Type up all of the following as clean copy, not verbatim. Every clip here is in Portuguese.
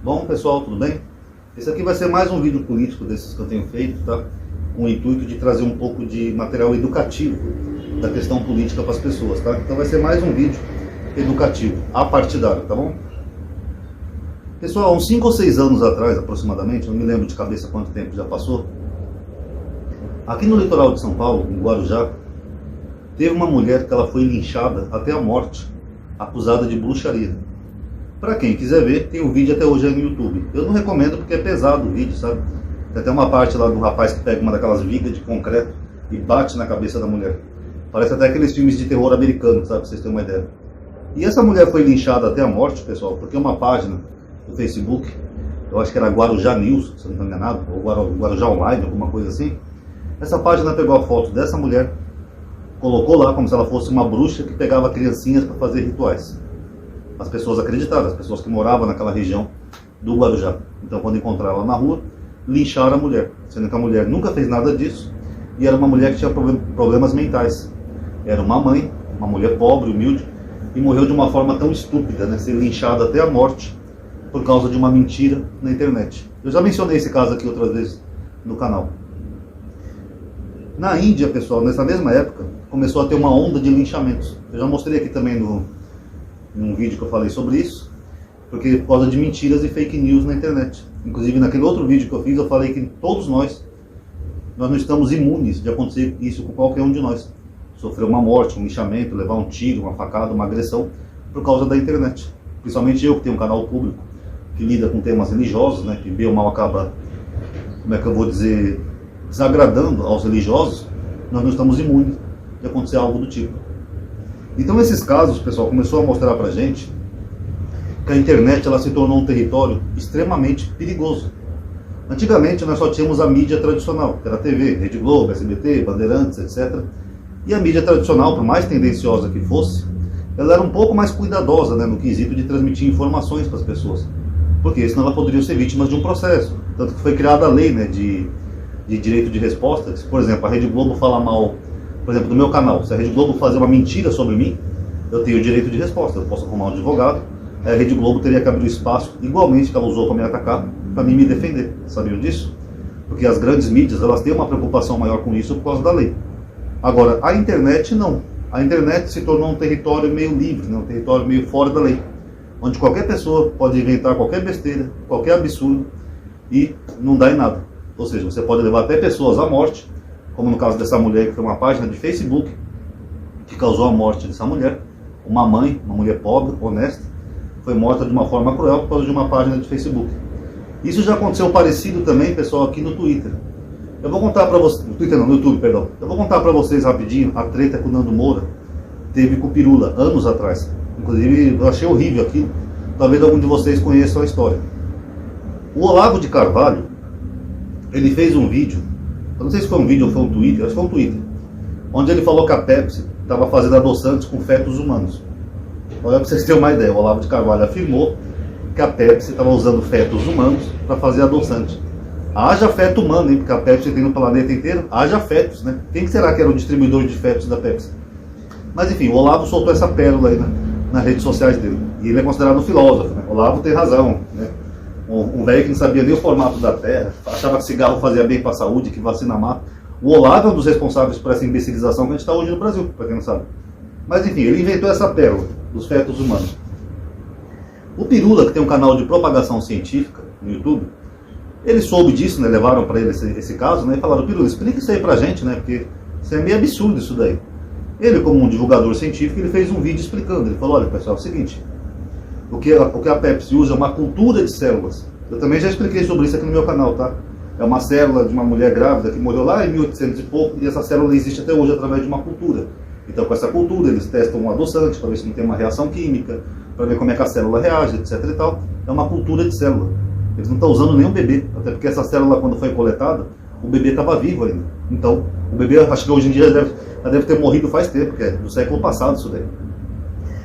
Bom, pessoal, tudo bem? Esse aqui vai ser mais um vídeo político desses que eu tenho feito, tá? Com o intuito de trazer um pouco de material educativo da questão política para as pessoas, tá? Então vai ser mais um vídeo educativo, apartidário, tá bom? Pessoal, uns 5 ou 6 anos atrás, aproximadamente, eu não me lembro de cabeça quanto tempo já passou, aqui no litoral de São Paulo, em Guarujá, teve uma mulher que ela foi linchada até a morte, acusada de bruxaria. Pra quem quiser ver, tem um vídeo até hoje aí no YouTube. Eu não recomendo porque é pesado o vídeo, sabe? Tem até uma parte lá do rapaz que pega uma daquelas vigas de concreto e bate na cabeça da mulher. Parece até aqueles filmes de terror americano, sabe? Pra vocês terem uma ideia. E essa mulher foi linchada até a morte, pessoal, porque uma página do Facebook, eu acho que era Guarujá News, se eu não estou enganado, ou Guarujá Online, alguma coisa assim. Essa página pegou a foto dessa mulher, colocou lá como se ela fosse uma bruxa que pegava criancinhas para fazer rituais. As pessoas acreditaram, as pessoas que moravam naquela região do Guarujá. Então, quando encontraram ela na rua, lincharam a mulher, sendo que a mulher nunca fez nada disso e era uma mulher que tinha problemas mentais. Era uma mãe, uma mulher pobre, humilde, e morreu de uma forma tão estúpida, né, ser linchada até a morte por causa de uma mentira na internet. Eu já mencionei esse caso aqui outras vezes no canal. Na Índia, pessoal, nessa mesma época, começou a ter uma onda de linchamentos. Eu já mostrei aqui também num vídeo que eu falei sobre isso, porque por causa de mentiras e fake news na internet. Inclusive naquele outro vídeo que eu fiz, eu falei que todos nós não estamos imunes de acontecer isso com qualquer um de nós. Sofrer uma morte, um linchamento, levar um tiro, uma facada, uma agressão, por causa da internet. Principalmente eu que tenho um canal público, que lida com temas religiosos, né, que bem ou mal acaba, como é que eu vou dizer, desagradando aos religiosos, nós não estamos imunes de acontecer algo do tipo. Então esses casos, pessoal, começou a mostrar pra gente que a internet ela se tornou um território extremamente perigoso. Antigamente nós só tínhamos a mídia tradicional, que era a TV, Rede Globo, SBT, Bandeirantes, etc. E a mídia tradicional, por mais tendenciosa que fosse, ela era um pouco mais cuidadosa, né, no quesito de transmitir informações para as pessoas. Porque senão elas poderiam ser vítimas de um processo. Tanto que foi criada a lei, né, de direito de resposta. Se, por exemplo, a Rede Globo fala mal, por exemplo, do meu canal, se a Rede Globo fazer uma mentira sobre mim, eu tenho o direito de resposta, eu posso arrumar um advogado, a Rede Globo teria que abrir o espaço, igualmente que ela usou para me atacar, para mim me defender. Sabiam disso? Porque as grandes mídias, elas têm uma preocupação maior com isso por causa da lei. Agora, a internet não. A internet se tornou um território meio livre, né? Um território meio fora da lei, onde qualquer pessoa pode inventar qualquer besteira, qualquer absurdo, e não dá em nada. Ou seja, você pode levar até pessoas à morte, como no caso dessa mulher, que foi uma página de Facebook que causou a morte dessa mulher. Uma mãe, uma mulher pobre, honesta, foi morta de uma forma cruel por causa de uma página de Facebook. Isso já aconteceu parecido também, pessoal, aqui no Twitter. Eu vou contar para vocês, no Twitter não, no YouTube, perdão. Eu vou contar para vocês rapidinho a treta que o Nando Moura teve com o Pirula, anos atrás. Inclusive, eu achei horrível aquilo. Talvez algum de vocês conheçam a história. O Olavo de Carvalho, ele fez um vídeo, eu não sei se foi um vídeo ou foi um Twitter, acho que foi um Twitter, onde ele falou que a Pepsi estava fazendo adoçantes com fetos humanos. Olha para vocês terem uma ideia, o Olavo de Carvalho afirmou que a Pepsi estava usando fetos humanos para fazer adoçante. Haja feto humano, hein? Porque a Pepsi tem no planeta inteiro, haja fetos, né? Quem será que era o distribuidor de fetos da Pepsi? Mas enfim, o Olavo soltou essa pérola aí nas redes sociais dele. E ele é considerado um filósofo, né? O Olavo tem razão, né? Um velho que não sabia nem o formato da Terra, achava que cigarro fazia bem para a saúde, que vacina mata. O Olavo é um dos responsáveis por essa imbecilização que a gente está hoje no Brasil, para quem não sabe. Mas enfim, ele inventou essa pérola dos fetos humanos. O Pirula, que tem um canal de propagação científica no YouTube, ele soube disso, né? Levaram para ele esse caso, né? E falaram: Pirula, explica isso aí pra gente, né? Porque isso é meio absurdo isso daí. Ele, como um divulgador científico, ele fez um vídeo explicando. Ele falou: olha, pessoal, é o seguinte, o que a Pepsi usa é uma cultura de células. Eu também já expliquei sobre isso aqui no meu canal, tá? É uma célula de uma mulher grávida que morreu lá em 1800 e pouco, e essa célula existe até hoje através de uma cultura. Então, com essa cultura, eles testam um adoçante para ver se não tem uma reação química, para ver como é que a célula reage, etc e tal. É uma cultura de célula. Eles não estão usando nenhum bebê, até porque essa célula, quando foi coletada, o bebê estava vivo ainda. Então, o bebê, acho que hoje em dia já deve ter morrido faz tempo, porque é do século passado isso daí.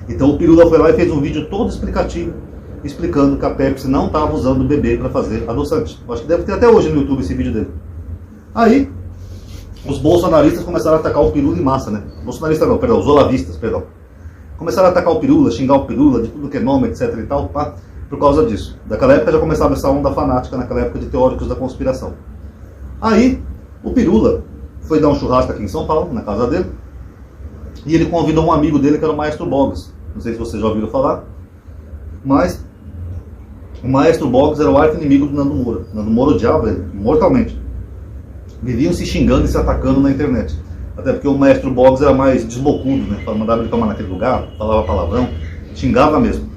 Então o Pirula foi lá e fez um vídeo todo explicativo, explicando que a Pepsi não estava usando o bebê para fazer adoçante. Acho que deve ter até hoje no YouTube esse vídeo dele. Aí, os bolsonaristas começaram a atacar o Pirula em massa, né? Bolsonaristas não, perdão, os olavistas, perdão. Começaram a atacar o Pirula, xingar o Pirula, de tudo que é nome, etc e tal, pá. por causa disso. Daquela época já começava essa onda fanática, naquela época de teóricos da conspiração. Aí, o Pirula foi dar um churrasco aqui em São Paulo, na casa dele, e ele convidou um amigo dele que era o Maestro Boggs. Não sei se vocês já ouviram falar, mas o Maestro Boggs era o arqui-inimigo do Nando Moura. Nando Moura odiava ele, mortalmente. Viviam se xingando e se atacando na internet. Até porque o Maestro Boggs era mais desbocudo, né? Mandava ele tomar naquele lugar, falava palavrão, xingava mesmo.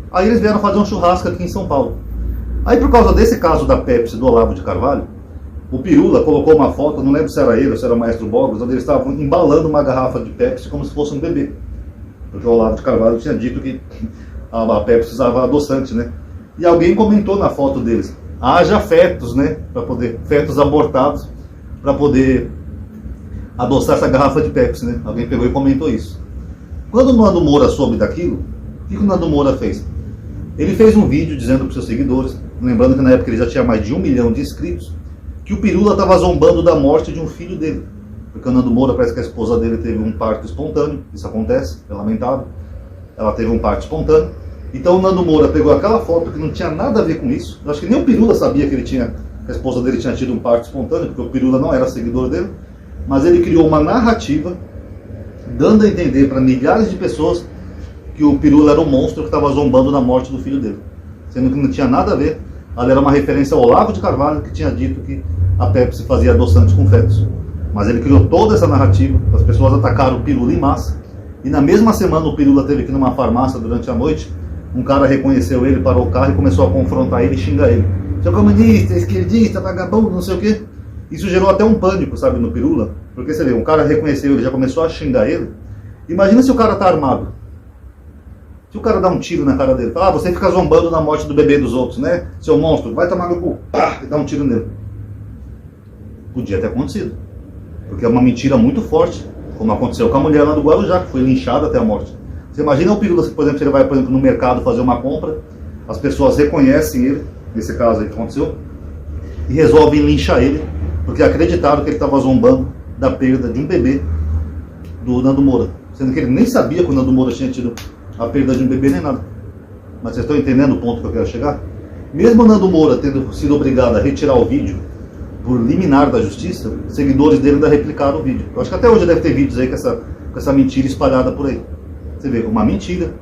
Aí eles vieram fazer um churrasco aqui em São Paulo. Aí por causa desse caso da Pepsi do Olavo de Carvalho, o Pirula colocou uma foto, não lembro se era ele ou se era o Maestro Boggs, onde eles estavam embalando uma garrafa de Pepsi como se fosse um bebê. Porque o Olavo de Carvalho tinha dito que a Pepsi usava adoçante, né? E alguém comentou na foto deles, haja fetos, né? Fetos abortados, para poder adoçar essa garrafa de Pepsi, né? Alguém pegou e comentou isso. Quando o Nando Moura soube daquilo, o que o Nando Moura fez? Ele fez um vídeo dizendo para os seus seguidores, lembrando que na época ele já tinha mais de 1 milhão de inscritos, que o Pirula estava zombando da morte de um filho dele. Porque o Nando Moura, parece que a esposa dele teve um parto espontâneo, isso acontece, é lamentável. Ela teve um parto espontâneo. Então o Nando Moura pegou aquela foto que não tinha nada a ver com isso. Eu acho que nem o Pirula sabia que a esposa dele tinha tido um parto espontâneo, porque o Pirula não era seguidor dele. Mas ele criou uma narrativa, dando a entender para milhares de pessoas que o Pirula era um monstro que estava zombando da morte do filho dele. Sendo que não tinha nada a ver. Ali era uma referência ao Olavo de Carvalho, que tinha dito que a Pepsi fazia adoçante com fetos. Mas ele criou toda essa narrativa, as pessoas atacaram o Pirula em massa, e na mesma semana o Pirula teve que ir numa farmácia durante a noite, um cara reconheceu ele, parou o carro e começou a confrontar ele e xingar ele. Seu comunista, esquerdista, vagabundo, não sei o quê. Isso gerou até um pânico, sabe, no Pirula, porque você vê, um cara reconheceu ele, já começou a xingar ele. Imagina se o cara tá armado. Se o cara dá um tiro na cara dele, fala, você fica zombando na morte do bebê dos outros, né? Seu monstro, vai tomar no cu, pá, e dá um tiro nele. Podia ter acontecido. Porque é uma mentira muito forte, como aconteceu com a mulher lá do Guarujá, que foi linchada até a morte. Você imagina o Pirula, por exemplo, se ele vai, por exemplo, no mercado fazer uma compra, as pessoas reconhecem ele, nesse caso aí que aconteceu, e resolvem linchar ele, porque acreditaram que ele estava zombando da perda de um bebê do Nando Moura. Sendo que ele nem sabia que o Nando Moura tinha tido a perda de um bebê nem nada. Mas vocês estão entendendo o ponto que eu quero chegar? Mesmo o Nando Moura tendo sido obrigado a retirar o vídeo por liminar da justiça, seguidores dele ainda replicaram o vídeo. Eu acho que até hoje deve ter vídeos aí com essa mentira espalhada por aí. Você vê, uma mentira,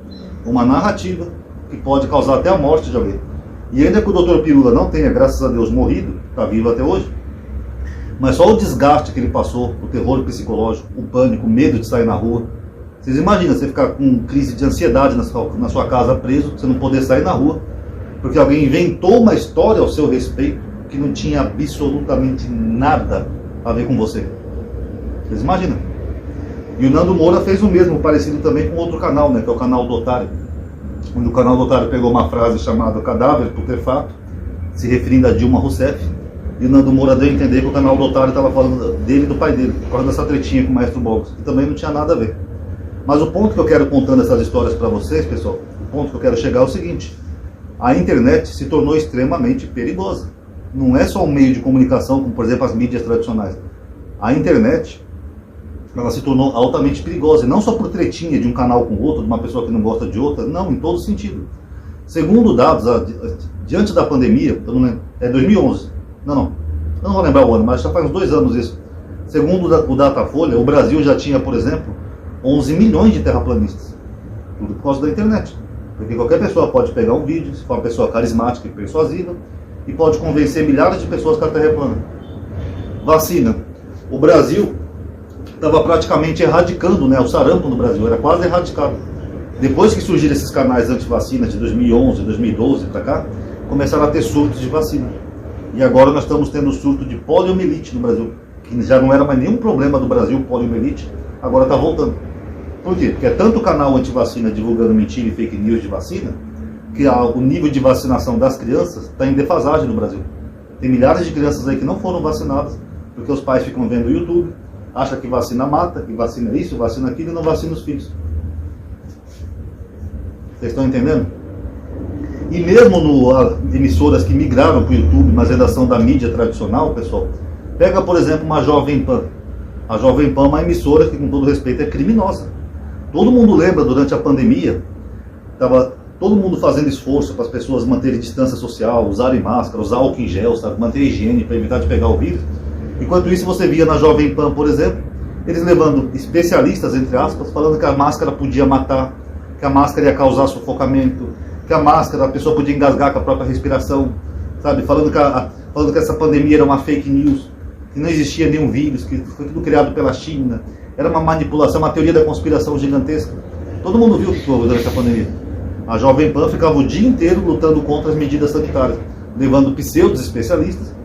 uma narrativa que pode causar até a morte de alguém. E ainda que o Dr. Pirula não tenha, graças a Deus, morrido, está vivo até hoje, mas só o desgaste que ele passou, o terror psicológico, o pânico, o medo de sair na rua. Vocês imaginam você ficar com crise de ansiedade na sua casa preso, você não poder sair na rua, porque alguém inventou uma história ao seu respeito que não tinha absolutamente nada a ver com você. Vocês imaginam? E o Nando Moura fez o mesmo, parecido também com outro canal, né, que é o canal do Otário. Quando o canal do Otário pegou uma frase chamada cadáver putrefato, se referindo a Dilma Rousseff, e o Nando Moura deu a entender que o canal do Otário estava falando dele e do pai dele, por causa dessa tretinha com o Maestro Boggs, que também não tinha nada a ver. Mas o ponto que eu quero contando essas histórias para vocês, pessoal, o ponto que eu quero chegar é o seguinte: a internet se tornou extremamente perigosa. Não é só um meio de comunicação, como por exemplo as mídias tradicionais. A internet, ela se tornou altamente perigosa, e não só por tretinha de um canal com outro, de uma pessoa que não gosta de outra, não, em todo sentido. Segundo dados, diante da pandemia, eu não lembro, é 2011, eu não vou lembrar o ano, mas já faz uns 2 anos isso. Segundo o Datafolha, o Brasil já tinha, por exemplo, 11 milhões de terraplanistas, tudo por causa da internet. Porque qualquer pessoa pode pegar um vídeo, se for uma pessoa carismática e persuasiva, e pode convencer milhares de pessoas que a Terra é plana. Vacina. O Brasil estava praticamente erradicando, né, o sarampo no Brasil, era quase erradicado. Depois que surgiram esses canais anti-vacina de 2011, 2012 para cá, começaram a ter surtos de vacina. E agora nós estamos tendo surto de poliomielite no Brasil, que já não era mais nenhum problema do Brasil, poliomielite, agora está voltando. Por quê? Porque é tanto canal anti-vacina divulgando mentira e fake news de vacina, que o nível de vacinação das crianças está em defasagem no Brasil. Tem milhares de crianças aí que não foram vacinadas, porque os pais ficam vendo o YouTube, acham que vacina mata, que vacina isso, vacina aquilo, e não vacina os filhos. Vocês estão entendendo? E mesmo emissoras que migraram para o YouTube, mas ainda são da mídia tradicional, pessoal, pega, por exemplo, uma Jovem Pan. A Jovem Pan é uma emissora que, com todo respeito, é criminosa. Todo mundo lembra, durante a pandemia, estava todo mundo fazendo esforço para as pessoas manterem distância social, usarem máscara, usar álcool em gel, sabe? Manter a higiene para evitar de pegar o vírus. Enquanto isso, você via na Jovem Pan, por exemplo, eles levando especialistas, entre aspas, falando que a máscara podia matar, que a máscara ia causar sufocamento, que a máscara, a pessoa podia engasgar com a própria respiração, sabe? Falando que essa pandemia era uma fake news, que não existia nenhum vírus, que foi tudo criado pela China, era uma manipulação, uma teoria da conspiração gigantesca. Todo mundo viu o que houve durante a pandemia. A Jovem Pan ficava o dia inteiro lutando contra as medidas sanitárias, levando pseudos especialistas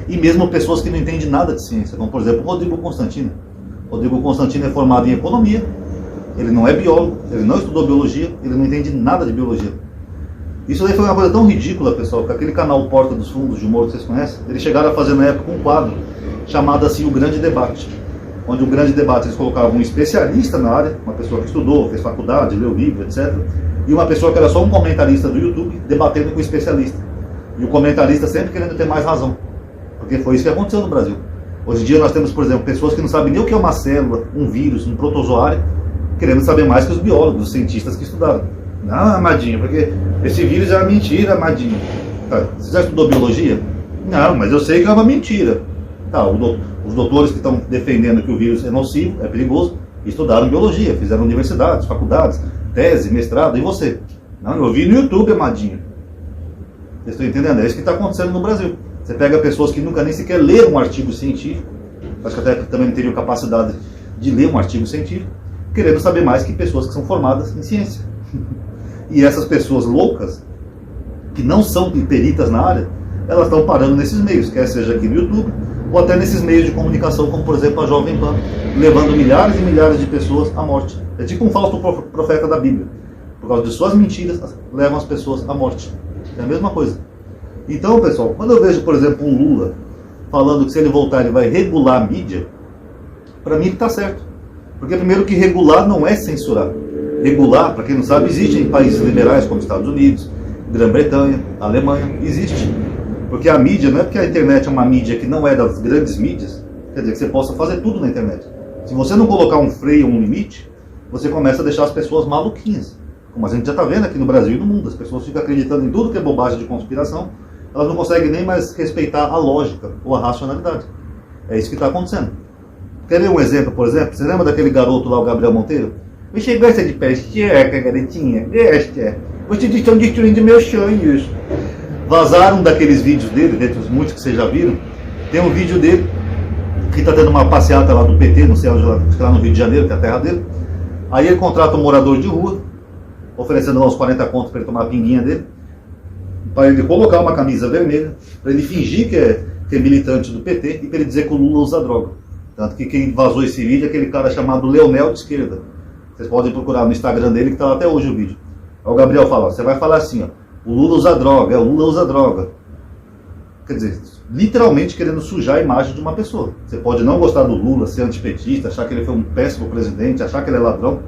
e mesmo pessoas que não entendem nada de ciência, como por exemplo o Rodrigo Constantino. O Rodrigo Constantino é formado em economia, ele não é biólogo, ele não estudou biologia, ele não entende nada de biologia. Isso daí foi uma coisa tão ridícula, pessoal, que aquele canal Porta dos Fundos de humor que vocês conhecem, eles chegaram a fazer na época um quadro chamado assim O Grande Debate, onde o Grande Debate eles colocavam um especialista na área, uma pessoa que estudou, fez faculdade, leu livro, etc., e uma pessoa que era só um comentarista do YouTube debatendo com o especialista. E o comentarista sempre querendo ter mais razão, porque foi isso que aconteceu no Brasil. Hoje em dia nós temos, por exemplo, pessoas que não sabem nem o que é uma célula, um vírus, um protozoário, querendo saber mais que os biólogos, os cientistas que estudaram. Não, Amadinho, porque esse vírus é uma mentira, Amadinho. Tá, você já estudou biologia? Não, mas eu sei que é uma mentira. Tá, os doutores que estão defendendo que o vírus é nocivo, é perigoso, estudaram biologia, fizeram universidades, faculdades, tese, mestrado, e você? Não, eu vi no YouTube, Amadinho. Vocês estão entendendo? É isso que está acontecendo no Brasil. Você pega pessoas que nunca nem sequer leram um artigo científico, acho que até também não teriam capacidade de ler um artigo científico, querendo saber mais que pessoas que são formadas em ciência. E essas pessoas loucas, que não são peritas na área, elas estão parando nesses meios, quer seja aqui no YouTube, ou até nesses meios de comunicação, como por exemplo a Jovem Pan, levando milhares e milhares de pessoas à morte. É tipo um falso profeta da Bíblia. Por causa de suas mentiras, levam as pessoas à morte. É a mesma coisa. Então, pessoal, quando eu vejo, por exemplo, um Lula falando que se ele voltar ele vai regular a mídia, para mim ele está certo. Porque primeiro que regular não é censurar. Regular, para quem não sabe, existe em países liberais como Estados Unidos, Grã-Bretanha, Alemanha, existe. Porque a mídia, não é porque a internet é uma mídia que não é das grandes mídias, quer dizer que você possa fazer tudo na internet. Se você não colocar um freio, um limite, você começa a deixar as pessoas maluquinhas. Como a gente já está vendo aqui no Brasil e no mundo, as pessoas ficam acreditando em tudo que é bobagem de conspiração, elas não conseguem nem mais respeitar a lógica ou a racionalidade. É isso que está acontecendo. Quer ver um exemplo, por exemplo? Você lembra daquele garoto lá, o Gabriel Monteiro? Você gosta de pecheca, garotinha? Gosta. Vocês estão destruindo meus sonhos. Vazaram daqueles vídeos dele, dentre os muitos que vocês já viram, tem um vídeo dele que está tendo uma passeata lá do PT, não sei onde, lá no Rio de Janeiro, que é a terra dele. Aí ele contrata um morador de rua, oferecendo lá uns 40 contos para ele tomar a pinguinha dele, para ele colocar uma camisa vermelha, para ele fingir que é militante do PT e para ele dizer que o Lula usa droga. Tanto que quem vazou esse vídeo é aquele cara chamado Leonel de Esquerda. Vocês podem procurar no Instagram dele, que está lá até hoje o vídeo. Aí o Gabriel fala, você vai falar assim, ó, o Lula usa droga, o Lula usa droga. Quer dizer, literalmente querendo sujar a imagem de uma pessoa. Você pode não gostar do Lula, ser antipetista, achar que ele foi um péssimo presidente, achar que ele é ladrão,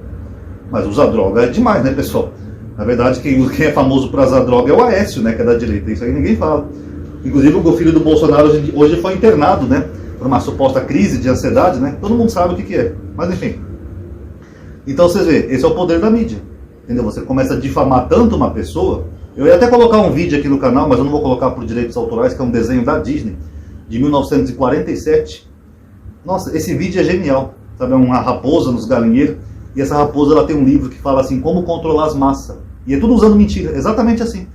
mas usar droga é demais, né, pessoal? Na verdade, quem é famoso por usar droga é o Aécio, né, que é da direita. Isso aí ninguém fala. Inclusive, o filho do Bolsonaro hoje foi internado, né, por uma suposta crise de ansiedade, né? Todo mundo sabe o que é. Mas, enfim. Então, vocês veem, esse é o poder da mídia. Entendeu? Você começa a difamar tanto uma pessoa. Eu ia até colocar um vídeo aqui no canal, mas eu não vou colocar por direitos autorais, que é um desenho da Disney, de 1947. Nossa, esse vídeo é genial. Sabe, é uma raposa nos galinheiros. E essa raposa ela tem um livro que fala assim, como controlar as massas. E é tudo usando mentira, exatamente assim.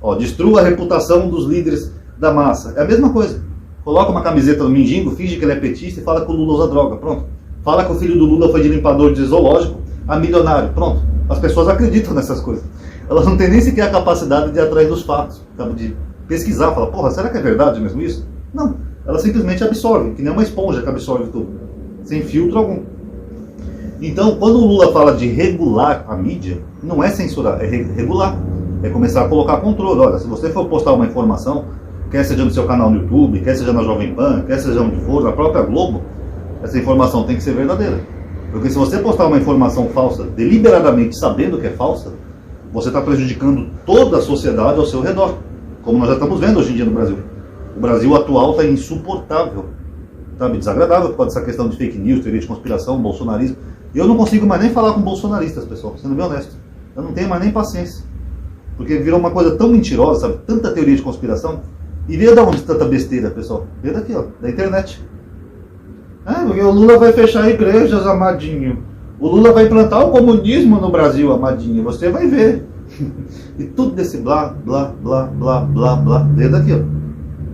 Ó, destrua a reputação dos líderes da massa. É a mesma coisa. Coloca uma camiseta no mendigo, finge que ele é petista e fala que o Lula usa droga. Pronto. Fala que o filho do Lula foi de limpador de zoológico a milionário. Pronto. As pessoas acreditam nessas coisas. Elas não têm nem sequer a capacidade de ir atrás dos fatos, sabe? De pesquisar, falar, porra, será que é verdade mesmo isso? Não. Elas simplesmente absorvem, que nem uma esponja que absorve tudo. Sem filtro algum. Então, quando o Lula fala de regular a mídia, não é censurar, é regular. É começar a colocar controle. Olha, se você for postar uma informação, quer seja no seu canal no YouTube, quer seja na Jovem Pan, quer seja onde for, na própria Globo, essa informação tem que ser verdadeira. Porque se você postar uma informação falsa, deliberadamente sabendo que é falsa, você está prejudicando toda a sociedade ao seu redor. Como nós já estamos vendo hoje em dia no Brasil. O Brasil atual está insuportável. Sabe, desagradável por causa dessa questão de fake news, teoria de conspiração, bolsonarismo. Eu não consigo mais nem falar com bolsonaristas, pessoal, sendo bem honesto. Eu não tenho mais nem paciência. Porque virou uma coisa tão mentirosa, sabe? Tanta teoria de conspiração. E veio da onde tanta besteira, pessoal? Veio daqui, ó, da internet. Porque o Lula vai fechar igrejas, amadinho. O Lula vai implantar o comunismo no Brasil, amadinho. Você vai ver. E tudo desse blá, blá, blá, blá, blá, blá, veio daqui, ó,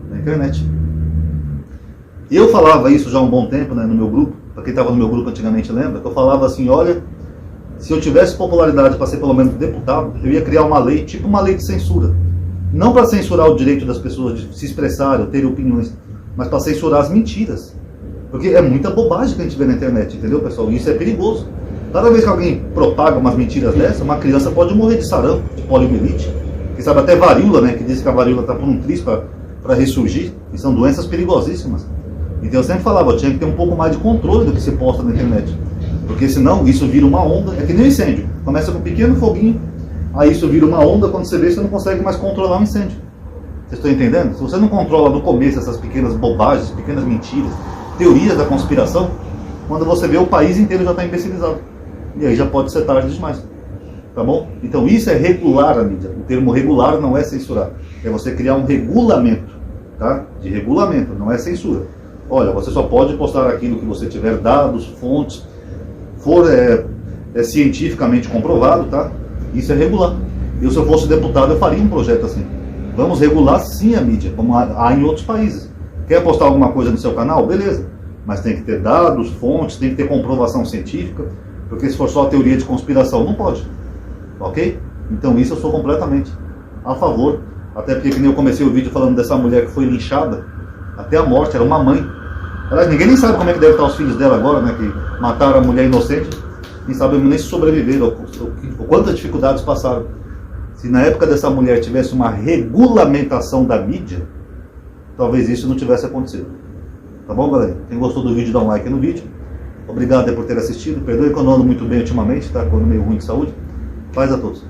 da internet. Eu falava isso já há um bom tempo, né, no meu grupo. Para quem estava no meu grupo antigamente lembra, que eu falava assim, olha, se eu tivesse popularidade para ser pelo menos deputado, eu ia criar uma lei, tipo uma lei de censura. Não para censurar o direito das pessoas de se expressarem ou terem opiniões, mas para censurar as mentiras. Porque é muita bobagem que a gente vê na internet, entendeu, pessoal? E isso é perigoso. Cada vez que alguém propaga umas mentiras dessas, uma criança pode morrer de sarampo, de poliomielite, que sabe até varíola, né? Que diz que a varíola está por um triz para ressurgir, e são doenças perigosíssimas. Então eu sempre falava, eu tinha que ter um pouco mais de controle do que se posta na internet. Porque senão isso vira uma onda, é que nem um incêndio. Começa com um pequeno foguinho, aí isso vira uma onda, quando você vê, você não consegue mais controlar o incêndio. Vocês estão entendendo? Se você não controla no começo essas pequenas bobagens, pequenas mentiras, teorias da conspiração, quando você vê, o país inteiro já está imbecilizado. E aí já pode ser tarde demais. Tá bom? Então isso é regular a mídia. O termo regular não é censurar. É você criar um regulamento. Tá? De regulamento, não é censura. Olha, você só pode postar aquilo que você tiver dados, fontes, for cientificamente comprovado, tá? Isso é regular. Eu, se eu fosse deputado, eu faria um projeto assim. Vamos regular sim a mídia, como há em outros países. Quer postar alguma coisa no seu canal? Beleza. Mas tem que ter dados, fontes, tem que ter comprovação científica, porque se for só a teoria de conspiração, não pode. Ok? Então isso eu sou completamente a favor. Até porque, que nem eu comecei o vídeo falando dessa mulher que foi linchada até a morte, era uma mãe. Aliás, ninguém nem sabe como é que deve estar os filhos dela agora, né? Que mataram a mulher inocente, nem sabemos nem se sobreviveram, ou quantas dificuldades passaram. Se na época dessa mulher tivesse uma regulamentação da mídia, talvez isso não tivesse acontecido. Tá bom, galera? Quem gostou do vídeo, dá um like no vídeo. Obrigado por ter assistido. Perdoe que eu não ando muito bem ultimamente, tá? Quando meio ruim de saúde. Paz a todos.